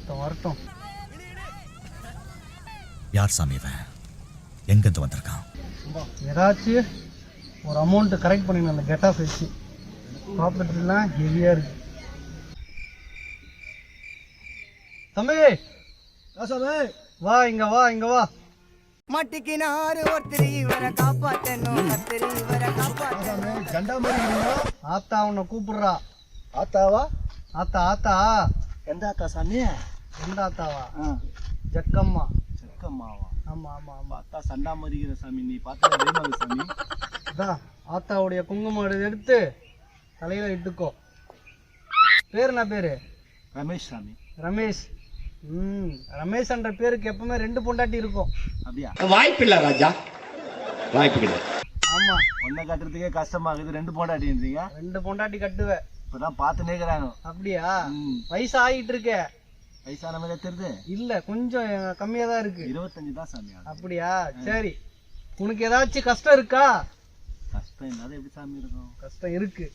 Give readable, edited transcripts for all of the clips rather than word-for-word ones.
வரட்டும் வரட்டும். யார் சாமி இவன்? எங்கிருந்து வந்திருக்கான்? ஏதாச்சும் ஒரு அமௌண்ட் கரெக்ட் பண்ணிடணும் அந்த கெட் ஆஃப் வச்சு. ப்ராப்பர்ட்டிலாம் ஹெவியாக இருக்கு. தம்பி வா இங்க வா இங்க வா. மட்டிக்கினாரு ஒருத்தர் இவரை காப்பாத்தணும், கத்திரி இவரை காப்பாத்தணும். ஜண்டா மாதிரி ஆத்தா உன்னை கூப்பிடுறா. ஆத்தாவா? ஆத்தா ஆத்தா. எந்த ஆத்தா சாமி? எந்த ஆத்தாவா? ஜக்கம்மா. செக்கம்மாவா? ஆமா ஆமா ஆமா. ஆத்தா சண்டா மறிக்கிற சாமி, நீ பார்த்தா வேணாது சாமி. அதான் ஆத்தாவுடைய குங்குமம் எடுத்து தலையில இட்டுக்கோ. பேர் என்ன பேரு? ரமேஷ் சாமி. ரமேஷ். ரமேஷ் என்ற பேருக்கு எப்பவுமே 2 பொண்டாட்டி இருக்கும். அப்படியா? வாய்ப்பு இல்ல ராஜா, வாய்ப்பு கிடையாது. ஆமா, ஒன்ன கட்டுறதுக்கே கஷ்டமாகுது, 2 பொண்டாட்டின்றீங்க. 2 பொண்டாட்டி கட்டுவேன். இப்பதான் பார்த்து நேக்குறாங்க. அப்படியா? வயசு ஆகிட்டு இருக்க. வயசான மாதிரி தெரியுது? இல்ல, கொஞ்சம் கம்மியா தான் இருக்கு. 25 தான் சாமி. அப்படியா? சரி, உனக்கு ஏதாச்சும் கஷ்டம் இருக்கா? கஷ்டம் இல்லாத எப்படி சாமி இருக்கும்? கஷ்டம் இருக்கு.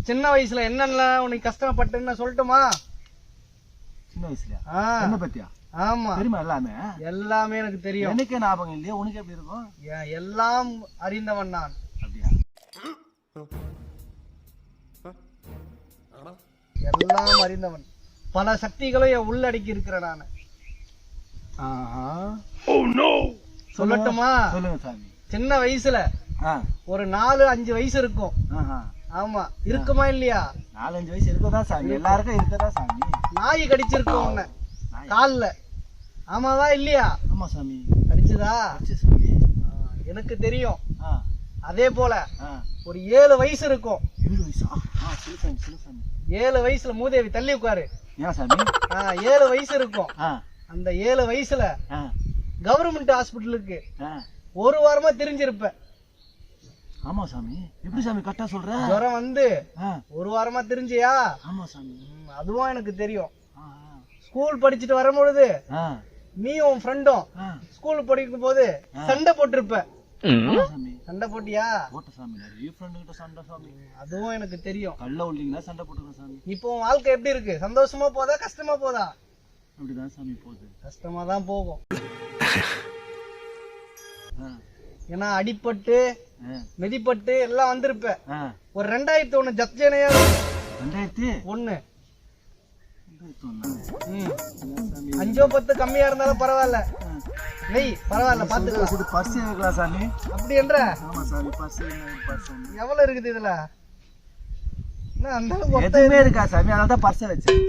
சின்ன வயசுல என்னென்ன உனக்கு கஷ்டப்பட்டேன்னு சொல்லட்டுமா? சின்ன வயசுல என்ன பத்தியா? ஆமா, தெரியுமா? எல்லாமே எல்லாமே எனக்கு தெரியும். எனக்கு ஞாபகம் இல்லையா? உனக்கு எப்படி இருக்கும்? எல்லாம் அறிந்தவன் நான். அப்படியா? எல்லாம் அறிந்தவன், பல சக்திகளை உள்ளடக்கி இருக்கிற நான். சொல்லட்டுமா? சொல்லுங்க சாமி. சின்ன வயசுல ஒரு 4-5 வயசு இருக்கும். ஆமா, இருக்குமா இல்லையா? 4-5 வயசு இருக்கதான் சாமி, எல்லாருக்கும் இருக்கதான் சாமி. நாய் கடிச்சிருக்கோம் உன்னை கால்ல. ஆமாவா இல்லையா? ஆமா சாமி. கடிச்சதா? சாமி எனக்கு தெரியும். அதே போல ஒரு 7 வயசு இருக்கும். 7 வயசா? சொல்லு சாமி, சொல்லு சாமி. 7 வயசுல மூதேவி தள்ளி உட்காரு. ஏன் சாமி? 7 வயசு இருக்கும். அந்த 7 வயசுல கவர்மெண்ட் ஹாஸ்பிட்டலுக்கு 1 வாரமா தெரிஞ்சிருப்ப. ஆமா சாமி. எப்படி சாமி கரெக்டா சொல்ற? ஜுரம் வந்து 1 வாரமா தெரிஞ்சியா? ஆமா சாமி. அதுவும் எனக்கு தெரியும். ஸ்கூல் படிச்சுட்டு வரும்பொழுது நீ உன் ஃப்ரெண்டும் ஸ்கூல் படிக்கும் போது சண்டை போட்டிருப்ப. சண்டை போட்டியா? போட்ட சாமி, நிறைய ஃப்ரெண்டு கிட்ட சண்டை சாமி. அதுவும் எனக்கு தெரியும். கல்ல உள்ளீங்களா சண்டை போட்டுருக்கேன் சாமி. இப்போ உன் வாழ்க்கை எப்படி இருக்கு? சந்தோஷமா போதா கஷ்டமா போதா? அப்படிதான் சாமி போகுது. கஷ்டமா தான் போகும். ஏன்னா அடிப்பட்டு மிதிப்பட்டு எல்லாம் வந்திருப்ப. ஒரு 2001 ஜப்ஜனையா? 2001. 5-10 கம்மியா இருந்தாலும் பரவாயில்ல. நெய் பரவாயில்ல, பாத்துக்கலாம். பர்ஸ் இருக்கலாம் சாமி. அப்படி என்ற? ஆமா சாமி. பர்ஸ் எவ்வளவு இருக்குது இதுல? எதுவுமே இருக்கா சாமி, அதான் பர்ஸ் வச்சேன்.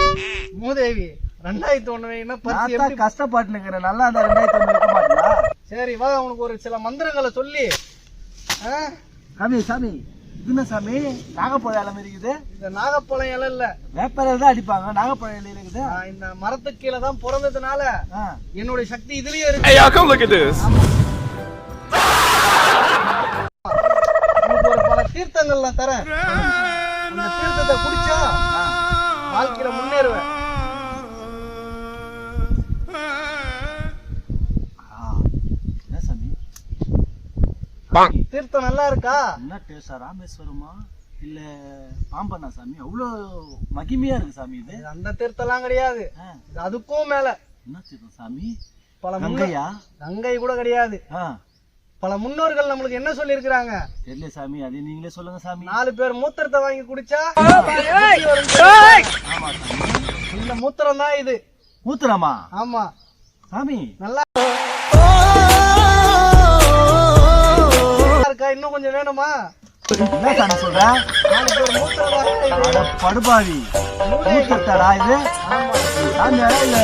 மூதேவி 2001 பர்ஸ் எப்படி? கஷ்டப்பட்டு நல்லா அந்த 2001 இருக்க மாட்டா? சரி வா, உனக்கு ஒரு சில மந்திரங்களை சொல்லி. சாமி சாமி, இது என்ன சாமி? நாகப்பழம் இலை இருக்குது. இந்த நாகப்பழம் இலை இல்ல, வேப்ப இலை தான் அடிப்பாங்க. நாகப்பழம் இலை இருக்குது. இந்த மரத்துக்கு கீழே தான் பிறந்ததுனால என்னுடைய சக்தி இதுலயே இருக்கு. ஒரு பல தீர்த்தங்கள் நான் தரேன். அந்த தீர்த்தத்தை குடிச்சா வாழ்க்கையில முன்னேறுவேன். தீர்த்தம் நல்லா இருக்கா? என்ன டேஸ்டா? ராமேஸ்வரமா இல்ல பாம்பனா சாமி? அவ்வளவு மகிமையா இருக்கு சாமி. இது அந்த தீர்த்தம்லாம் கிடையாது, அதுக்கும் மேல. என்ன தீர்த்தம் சாமி? பல கங்கையா? கங்கை கூட கிடையாது. பல முன்னோர்கள் நம்மளுக்கு என்ன சொல்லி இருக்கிறாங்க தெரியல சாமி, அது நீங்களே சொல்லுங்க சாமி. 4 பேர் மூத்திரத்தை வாங்கி குடிச்சா இந்த மூத்திரம் தான் இது. மூத்திரமா? ஆமா சாமி. நல்லா இருக்கா? இன்னும் கொஞ்சம் வேணுமா? என்ன சாமி சொல்ற? 4 பேர் மூத்திரம் படுபாவி மூத்திரத்தாடா இது? சாமியாரா இல்ல?